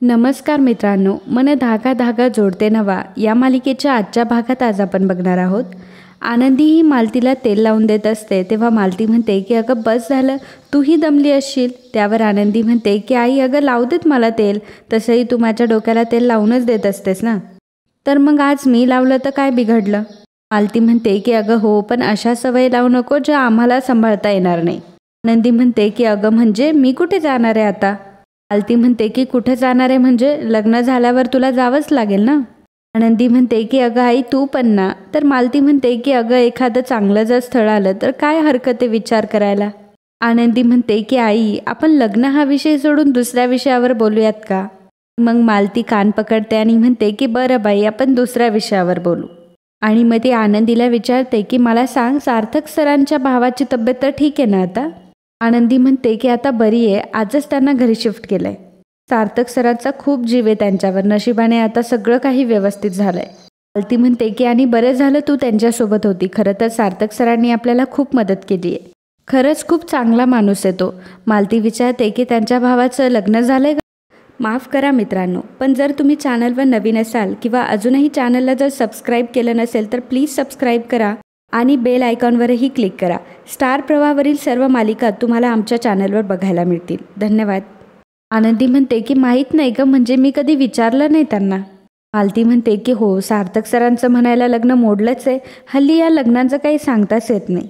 नमस्कार मित्रांनो, मन धागा धागा जोडते नवा या मालिकेच्या आजच्या भागात आज आपण बघणार आहोत. आनंदी ही मालतीला तेल लावून देत असते तेव्हा मालती म्हणते की अगं बस झालं, तूही दमली असशील. त्यावर आनंदी म्हणते की आई अगं लावू देत मला तेल, तसंही तू माझ्या डोक्याला तेल लावूनच देत असतेस ना, तर मग आज मी लावलं तर काय बिघडलं. मालती म्हणते की अगं हो, पण अशा सवयी लावू नको ज्या आम्हाला सांभाळता येणार नाही. आनंदी म्हणते की अगं म्हणजे मी कुठे जाणार आहे आता. मालती म्हणते की कुठे जाणार आहे म्हणजे लग्न झाल्यावर तुला जावंच लागेल ना. आनंदी म्हणते की अगं आई तू पण ना. तर मालती म्हणते की अगं एखादं चांगलं जर स्थळ आलं तर काय हरकत आहे विचार करायला. आनंदी म्हणते की आई आपण लग्न हा विषय सोडून दुसऱ्या विषयावर बोलूयात का. मग मालती कान पकडते आणि म्हणते की बरं बाई आपण दुसऱ्या विषयावर बोलू. आणि मग ती आनंदीला विचारते की मला सांग, सार्थक सरांच्या भावाची तब्येत तर ठीक आहे ना आता. आनंदी म्हणते की आता बरी आहे, आजच त्यांना घरी शिफ्ट केलंय. सार्थक सरांचा खूप जीव आहे त्यांच्यावर, नशिबाने आता सगळं काही व्यवस्थित झालंय. मालती म्हणते की आणि बरं झालं तू त्यांच्यासोबत होती. खरं तर सार्थक सरांनी आपल्याला खूप मदत केली आहे. खरंच खूप चांगला माणूस आहे तो. मालती विचारते की त्यांच्या भावाचं लग्न झालंय का. माफ करा मित्रांनो, पण जर तुम्ही चॅनलवर नवीन असाल किंवा अजूनही चॅनलला जर सबस्क्राईब केलं नसेल तर प्लीज सबस्क्राईब करा आणि बेल आयकॉनवरही क्लिक करा. स्टार प्रवाहावरील सर्व मालिका तुम्हाला आमच्या चॅनलवर बघायला मिळतील. धन्यवाद. आनंदी म्हणते की माहीत नाही का, म्हणजे मी कधी विचारलं नाही त्यांना. मालती म्हणते की हो, सार्थक सरांचं म्हणायला लग्न मोडलंच आहे. हल्ली या लग्नांचं काही सांगताच येत नाही.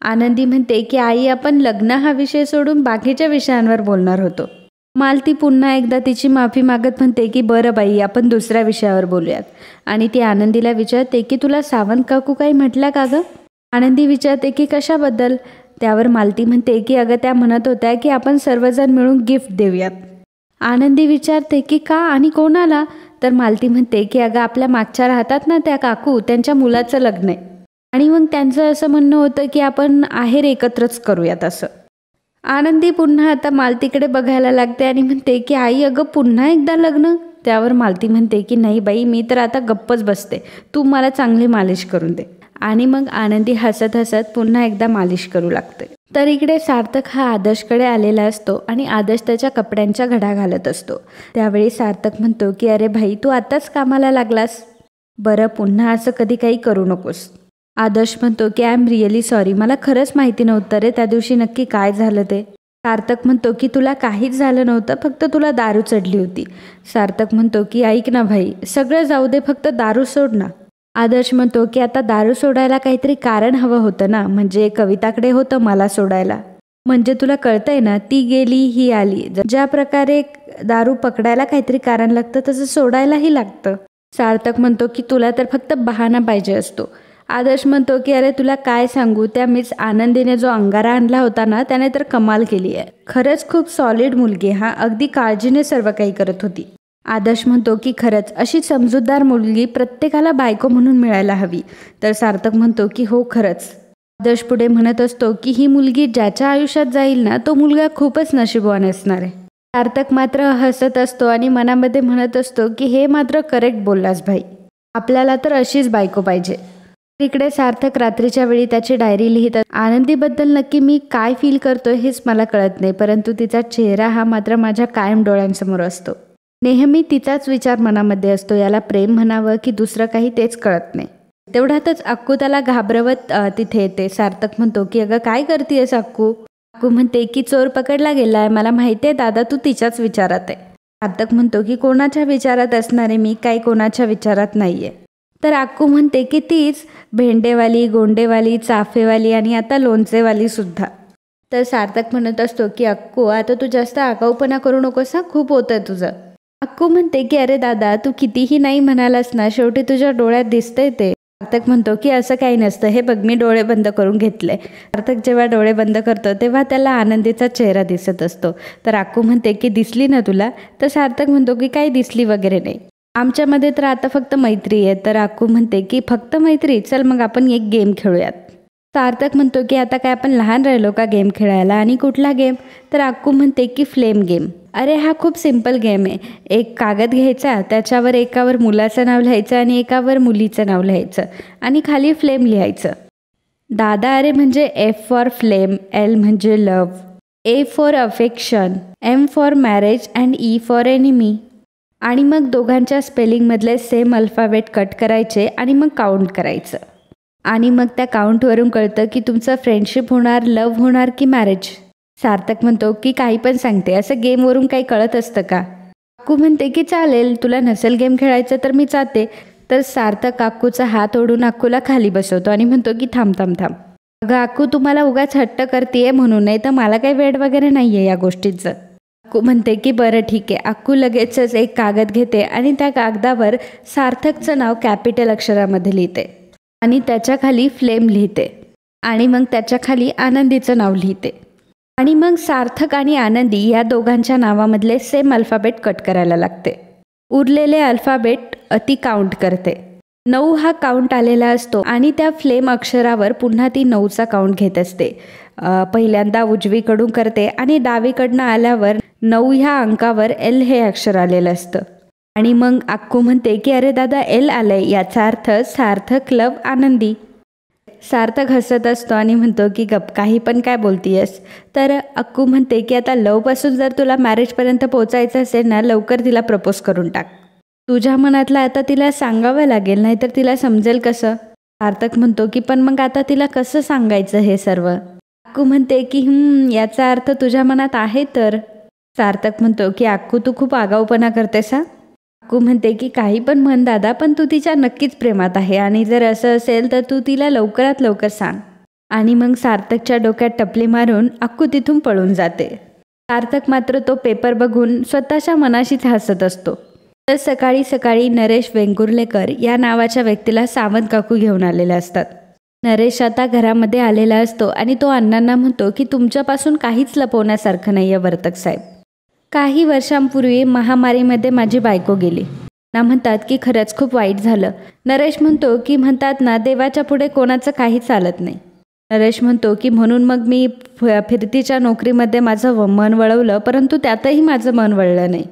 आनंदी म्हणते की आई आपण लग्न हा विषय सोडून बाकीच्या विषयांवर बोलणार होतो. मालती पुन्हा एकदा तिची माफी मागत म्हणते की बरं बाई आपण दुसऱ्या विषयावर बोलूयात. आणि ती आनंदीला विचारते की तुला सावंत काकू काही म्हटल्या का गं. आनंदी विचारते की कशाबद्दल. त्यावर मालती म्हणते की अगं त्या म्हणत होत्या की आपण सर्वजण मिळून गिफ्ट देऊयात. आनंदी विचारते की का आणि कोणाला. तर मालती म्हणते की अगं आपल्या मागच्या राहतात ना त्या काकू, त्यांच्या मुलाचं लग्न आहे आणि मग त्यांचं असं म्हणणं होतं की आपण आहेर एकत्रच करूयात असं. आनंदी पुन्हा आता मालतीकडे बघायला लागते आणि म्हणते की आई अगं पुन्हा एकदा लग्न. त्यावर मालती म्हणते की नाही बाई, मी तर आता गप्पच बसते, तू मला चांगली मालिश करून दे. आणि मग आनंदी हसत हसत पुन्हा एकदा मालिश करू लागते. तर इकडे सार्थक हा आदर्शकडे आलेला असतो आणि आदर्श त्याच्या कपड्यांच्या घड्या घालत असतो. त्यावेळी सार्थक म्हणतो की अरे भाई तू आताच कामाला लागलास, बरं पुन्हा असं कधी काही करू नकोस. आदर्श म्हणतो की आय एम रिअली सॉरी, मला खरंच माहिती नव्हतं रे त्या दिवशी नक्की काय झालं ते. सार्थक म्हणतो की तुला काहीच झालं नव्हतं, फक्त तुला दारू चढली होती. सार्थक म्हणतो की ऐक ना भाई, सगळं जाऊ दे, फक्त दारू सोड ना. आदर्श म्हणतो की आता दारू सोडायला काहीतरी कारण हवं होतं ना, म्हणजे कविताकडे होतं मला सोडायला. म्हणजे तुला कळतंय ना, ती गेली ही आली, ज्या प्रकारे दारू पकडायला काहीतरी कारण लागतं तसं सोडायलाही लागतं. सार्थक म्हणतो की तुला तर फक्त बहाणा पाहिजे असतो. आदर्श म्हणतो की अरे तुला काय सांगू, त्या मिस आनंदीने जो अंगारा आणला होता ना त्याने तर कमाल केली आहे. खरंच खूप सॉलिड मुलगी, हा अगदी काळजीने सर्व काही करत होती. आदर्श म्हणतो की खरंच अशी समजूतदार मुलगी प्रत्येकाला बायको म्हणून मिळायला हवी. तर सार्थक म्हणतो की हो खरंच. आदर्श पुढे म्हणत असतो की ही मुलगी ज्याच्या आयुष्यात जाईल ना तो मुलगा खूपच नशीबवान असणार आहे. सार्थक मात्र हसत असतो आणि मनामध्ये म्हणत असतो की हे मात्र करेक्ट बोललास भाई, आपल्याला तर अशीच बायको पाहिजे. इकडे सार्थक रात्रीच्या वेळी त्याची डायरी लिहित. आनंदीबद्दल नक्की मी काय फील करतोय हेच मला कळत नाही, परंतु तिचा चेहरा हा मात्र माझ्या कायम डोळ्यांसमोर असतो. नेहमी तिचाच विचार मनामध्ये असतो, याला प्रेम म्हणावं की दुसरं काही तेच कळत नाही. तेवढ्यातच अक्कू त्याला घाबरवत तिथे येते. सार्थक म्हणतो की अगं काय करतेयस अक्कू. अक्कू म्हणते की चोर पकडला गेलाय, मला माहिती आहे दादा तू तिच्याच विचारात आहे. सार्थक म्हणतो की कोणाच्या विचारात असणारे, मी काही कोणाच्या विचारात नाहीये. तर अक्कू म्हणते की तीच भेंडेवाली, गोंडेवाली, चाफेवाली आणि आता लोणचेवाली सुद्धा. तर सार्थक म्हणत असतो की अक्कू आता तू जास्त आगाऊपणा करू नकोस हा, खूप होतंय तुझं. अक्कू म्हणते की अरे दादा तू कितीही नाही म्हणालास ना, शेवटी तुझ्या डोळ्यात दिसतंय ते. सार्थक म्हणतो की असं काही नसतं, हे बघ मी डोळे बंद करून घेतले. सार्थक जेव्हा डोळे बंद करतो तेव्हा त्याला आनंदीचा चेहरा दिसत असतो. तर अक्कू म्हणते की दिसली ना तुला. तर सार्थक म्हणतो की काही दिसली वगैरे नाही, आमच्यामध्ये तर आता फक्त मैत्री आहे. तर अक्कू म्हणते की फक्त मैत्री, चल मग आपण एक गेम खेळूयात. सार्थक म्हणतो की आता काय आपण लहान राहिलो का गेम खेळायला, आणि कुठला गेम. तर अक्कू म्हणते की फ्लेम गेम. अरे हा खूप सिम्पल गेम आहे. एक कागद घ्यायचा, त्याच्यावर एकावर मुलाचं नाव लिहायचं आणि एकावर मुलीचं नाव लिहायचं आणि खाली फ्लेम लिहायचं. दादा अरे म्हणजे एफ फॉर फ्लेम, एल म्हणजे love, A for affection, M for marriage and E for enemy. आणि मग दोघांच्या स्पेलिंगमधले सेम अल्फाबेट कट करायचे आणि मग काउंट करायचं. आणि मग त्या काउंटवरून कळतं की तुमचं फ्रेंडशिप होणार, लव्ह होणार की मॅरेज. सार्थक म्हणतो की काही पण सांगते, असं गेमवरून काही कळत असतं का? अक्कू म्हणते की चालेल, तुला नसेल गेम खेळायचं तर मी जाते. तर सार्थक अक्कूचा हात ओढून अक्कूला खाली बसवतो आणि म्हणतो की थांब थांब थांब. अगं अक्कू, तुम्हाला उगाच हट्ट करतेय म्हणून, नाही तर मला काही वेड वगैरे नाही आहे या गोष्टीचं. अक्कू म्हणते की बरं ठीक आहे. अक्कू लगेचच एक कागद घेते आणि त्या कागदावर सार्थकचं नाव कॅपिटल अक्षरामध्ये लिहिते आणि त्याच्या खाली फ्लेम लिहिते आणि मग त्याच्या खाली आनंदीचं नाव लिहिते. आणि मग सार्थक आणि आनंदी या दोघांच्या नावामधले सेम अल्फाबेट कट करायला लागते. उरलेले अल्फाबेट ती काउंट करते. 9 हा काउंट आलेला असतो आणि त्या फ्लेम अक्षरावर पुन्हा ती 9चा काउंट घेत असते. पहिल्यांदा उजवीकडून करते आणि डावीकडनं आल्यावर 9 ह्या अंकावर एल हे अक्षर आलेलं असतं. आणि मग अक्कू म्हणते की अरे दादा, एल आलंय, याचा अर्थ सार्थक लव आनंदी. सार्थक हसत असतो आणि म्हणतो की गप, काही पण काय बोलतीयस. तर अक्कू म्हणते की आता लवपासून जर तुला मॅरेजपर्यंत पोचायचं असेल ना, लवकर तिला प्रपोज करून टाक. तुझ्या मनातलं आता तिला सांगावं लागेल, नाहीतर तिला समजेल कसं. सार्थक म्हणतो की पण मग आता तिला कसं सांगायचं हे सर्व. अक्कू म्हणते की याचा अर्थ तुझ्या मनात आहे तर. सार्थक म्हणतो की अक्कू, तू खूप आगाऊपणा करतेस हा. अक्कू म्हणते की काही पण म्हण दादा, पण तू तिच्या नक्कीच प्रेमात आहे आणि जर असं असेल तर तू तिला लवकरात लवकर सांग. आणि मग सार्थकच्या डोक्यात टपली मारून अक्कू तिथून पळून जाते. सार्थक मात्र तो पेपर बघून स्वतःच्या मनाशीच हसत असतो. तर सकाळी सकाळी नरेश वेंगुर्लेकर या नावाच्या व्यक्तीला सावंत काकू घेऊन आलेले असतात. नरेश आता घरामध्ये आलेला असतो आणि तो अण्णांना म्हणतो की तुमच्यापासून काहीच लपवण्यासारखं नाही आहे वर्तक साहेब. काही वर्षांपूर्वी महामारीमध्ये माझी बायको गेली. ना म्हणतात की खरंच खूप वाईट झालं. नरेश म्हणतो की म्हणतात ना, देवाच्या पुढे कोणाचं काही चालत नाही. नरेश म्हणतो की म्हणून मग मी फिरतीच्या नोकरीमध्ये माझं मन वळवलं, परंतु त्यातही माझं मन वळलं नाही.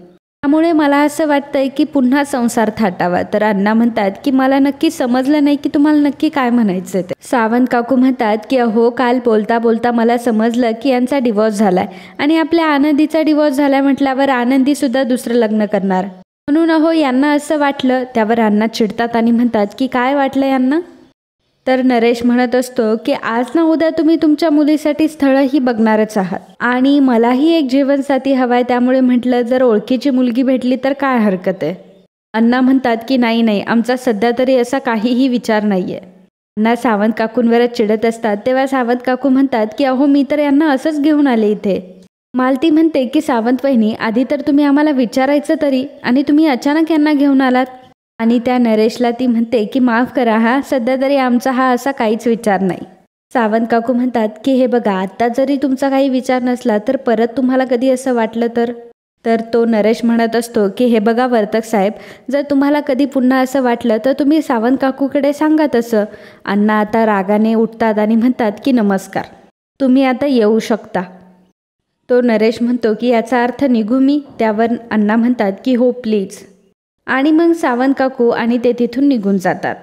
त्यामुळे मला असं वाटतंय की पुन्हा संसार थाटावा. तर अण्णा म्हणतात की मला नक्की समजलं नाही की तुम्हाला नक्की काय म्हणायचं ते. सावंत काकू म्हणतात की अहो, काल बोलता बोलता मला समजलं की यांचा डिवॉर्स झालाय आणि आपल्या आनंदीचा डिवॉर्स झालाय म्हटल्यावर आनंदी सुद्धा दुसरं लग्न करणार, म्हणून अहो यांना असं वाटलं. त्यावर अण्णा चिडतात आणि म्हणतात की काय वाटलं यांना. तर नरेश म्हणत असतो की आज ना उद्या तुम्ही तुमच्या मुलीसाठी स्थळही बघणारच आहात आणि मलाही एक जीवनसाथी हवाय, त्यामुळे म्हटलं जर ओळखीची मुलगी भेटली तर काय हरकत आहे. अण्णा म्हणतात की नाही, आमचा सध्या तरी असा काहीही विचार नाही आहे. अण्णा सावंत काकूंवरच चिडत असतात. तेव्हा सावंत काकू म्हणतात की अहो, मी तर यांना असंच घेऊन आले इथे. मालती म्हणते की सावंत वहिनी, आधी तर तुम्ही आम्हाला विचारायचं तरी, आणि तुम्ही अचानक यांना घेऊन आलात. आणि त्या नरेशला ती म्हणते की माफ करा हा, सध्या तरी आमचा हा असा काहीच विचार नाही. सावंत काकू म्हणतात की हे बघा, आत्ता जरी तुमचा काही विचार नसला तर परत तुम्हाला कधी असं वाटलं तर तो नरेश म्हणत असतो की हे बघा वर्तक साहेब, जर तुम्हाला कधी पुन्हा असं वाटलं तर तुम्ही सावंत काकूकडे सांगा तसं. अण्णा आता रागाने उठतात आणि म्हणतात की नमस्कार, तुम्ही आता येऊ शकता. तो नरेश म्हणतो की याचा अर्थ निघू मी. त्यावर अण्णा म्हणतात की हो प्लीज. आणि मग सावंत काकू आणि ते तिथून निघून जातात.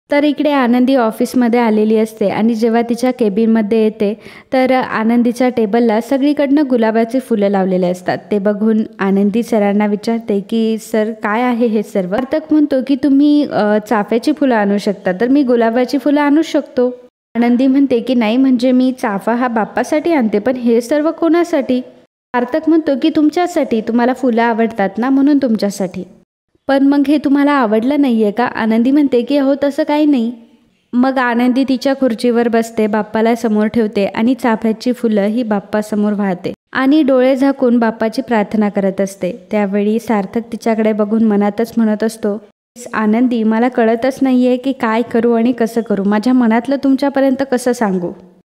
तर इकडे आनंदी ऑफिसमध्ये आलेली असते आणि जेव्हा तिच्या केबिनमध्ये येते तर आनंदीच्या टेबलला सगळीकडनं गुलाबाची फुलं लावलेले असतात. ते बघून आनंदी सरांना विचारते की सर, काय आहे हे सर्व. वर्तक म्हणतो की तुम्ही चाफ्याची फुलं आणू शकता, तर मी गुलाबाची फुलं आणू शकतो. आनंदी म्हणते की नाही, म्हणजे मी चाफा हा बाप्पासाठी आणते, पण हे सर्व कोणासाठी. सार्थक म्हणतो की तुमच्यासाठी, तुम्हाला फुलं आवडतात ना, म्हणून तुमच्यासाठी. पण मग हे तुम्हाला आवडलं नाही आहे का. आनंदी म्हणते की हो तसं काही नाही. मग आनंदी तिच्या खुर्चीवर बसते, बाप्पाला समोर ठेवते आणि चाफ्याची फुलं ही बाप्पासमोर वाहते आणि डोळे झाकून बाप्पाची प्रार्थना करत असते. त्यावेळी सार्थक तिच्याकडे बघून मनातच म्हणत असतो, आनंदी, मला कळतच नाही आहे की काय करू आणि कसं करू, माझ्या मनातलं तुमच्यापर्यंत कसं सांगू.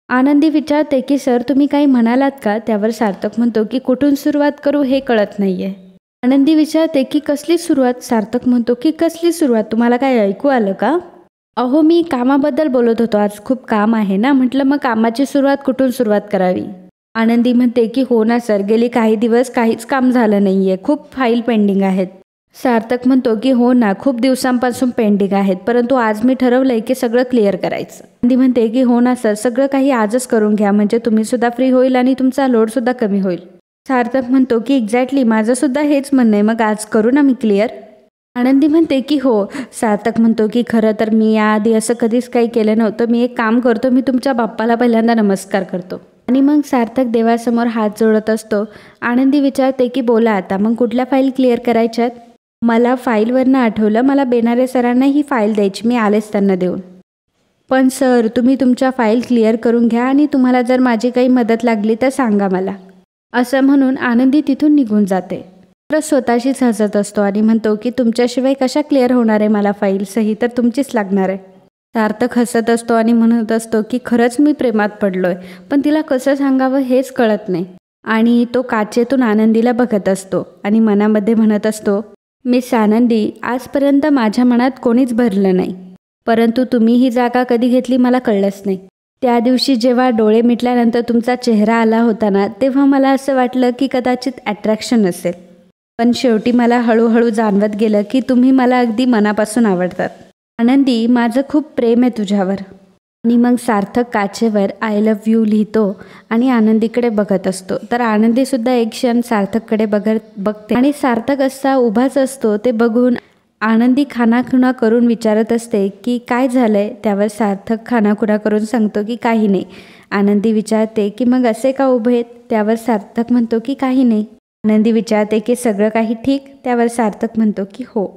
आनंदी विचारते की सर, तुम्ही काही म्हणालात का. त्यावर सार्थक म्हणतो की कुठून सुरुवात करू हे कळत नाही आहे. आनंदी विचारते की कसली सुरुवात. सार्थक म्हणतो की कसली सुरुवात, तुम्हाला काय ऐकू आलं का. अहो, मी कामाबद्दल बोलत होतो, आज खूप काम आहे ना, म्हटलं मग कामाची सुरुवात कुठून सुरुवात करावी. आनंदी म्हणते की हो ना सर, गेली काही दिवस काहीच काम झालं नाही आहे, खूप फाईल पेंडिंग आहेत. सार्थक म्हणतो की हो ना, खूप दिवसांपासून पेंडिंग आहेत, परंतु आज मी ठरवलंय की सगळं क्लिअर करायचं. आनंदी म्हणते की हो ना सर, सगळं काही आजच करून घ्या, म्हणजे तुम्ही सुद्धा फ्री होईल आणि तुमचा लोड सुद्धा कमी होईल. सार्थक म्हणतो की एक्झॅक्टली माझंसुद्धा हेच म्हणणं आहे, मग आज करू ना मी क्लिअर. आनंदी म्हणते की हो. सार्थक म्हणतो की खरं तर मी याआधी असं कधीच काही केलं नव्हतं. मी एक काम करतो, मी तुमच्या बाप्पाला पहिल्यांदा नमस्कार करतो. आणि मग सार्थक देवासमोर हात जोडत असतो. आनंदी विचारते की बोला आता, मग कुठल्या फाईल क्लिअर करायच्यात? मला फाईलवरनं आठवलं, मला बेनारे सरांना ही फाईल द्यायची, मी आलेच त्यांना देऊन. पण सर, तुम्ही तुमच्या फाईल क्लिअर करून घ्या आणि तुम्हाला जर माझी काही मदत लागली तर सांगा मला. असं म्हणून आनंदी तिथून निघून जाते. तर स्वतःशीच हसत असतो आणि म्हणतो की तुमच्याशिवाय कशा क्लिअर होणार आहे मला फाईल, सही तर तुमचीच लागणार आहे. सार्थक हसत असतो आणि म्हणत असतो की खरंच मी प्रेमात पडलोय, पण तिला कसं सांगावं हेच कळत नाही. आणि तो काचेतून आनंदीला बघत असतो आणि मनामध्ये म्हणत असतो, मिस आनंदी, आजपर्यंत माझ्या मनात कोणीच भरलं नाही, परंतु तुम्ही ही जागा कधी घेतली मला कळलंच नाही. त्या दिवशी जेव्हा डोळे मिटल्यानंतर तुमचा चेहरा आला होता ना, तेव्हा मला असं वाटलं की कदाचित अट्रॅक्शन असेल, पण शेवटी मला हळूहळू जाणवत गेलं की तुम्ही मला अगदी मनापासून आवडतात. आनंदी, माझं खूप प्रेम आहे तुझ्यावर. आणि मग सार्थक काचेवर आय लव्ह यू लिहितो आणि आनंदीकडे बघत असतो. तर आनंदीसुद्धा एक क्षण सार्थककडे बघते आणि सार्थक असा उभाच असतो ते बघून आनंदी खानाखुणा करून विचारत असते की काय झालंय. त्यावर सार्थक खानाखुणा करून सांगतो की काही नाही. आनंदी विचारते की मग असे का उभे आहेत? त्यावर सार्थक म्हणतो की काही नाही. आनंदी विचारते की सगळं काही ठीक? त्यावर सार्थक म्हणतो की हो.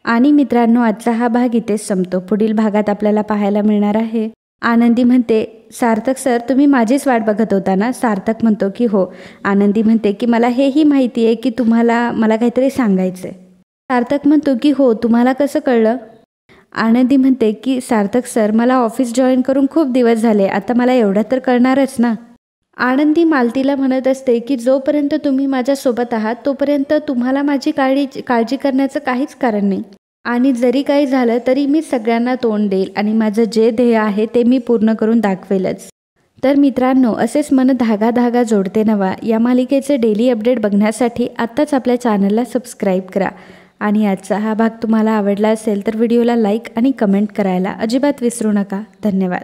आणि मित्रांनो, आजचा हा भाग इथेच संपतो. पुढील भागात आपल्याला पाहायला मिळणार आहे. आनंदी म्हणते, सार्थक सर, तुम्ही माझीच वाट बघत होता ना? सार्थक म्हणतो की हो. आनंदी म्हणते की मला हेही माहिती आहे की तुम्हाला मला काहीतरी सांगायचं आहे. सार्थक म्हणतो की हो, तुम्हाला कसं कळलं? आनंदी म्हणते की सार्थक सर, मला ऑफिस जॉईन करून खूप दिवस झाले, आता मला एवढं तर कळणारच ना. आनंदी मालतीला म्हणत असते की जोपर्यंत तुम्ही माझ्यासोबत आहात तोपर्यंत तुम्हाला माझी काळजी करण्याचं काहीच कारण नाही. आणि जरी काही झालं तरी मी सगळ्यांना तोंड देईल आणि माझं जे ध्येय आहे ते मी पूर्ण करून दाखवेलच. तर मित्रांनो, असेच मन धागा धागा जोडते नवा या मालिकेचे डेली अपडेट बघण्यासाठी आत्ताच आपल्या चॅनलला सबस्क्राईब करा. आणि आजचा हा भाग तुम्हाला आवडला असेल तर व्हिडिओला लाईक आणि कमेंट करायला अजिबात विसरू नका. धन्यवाद.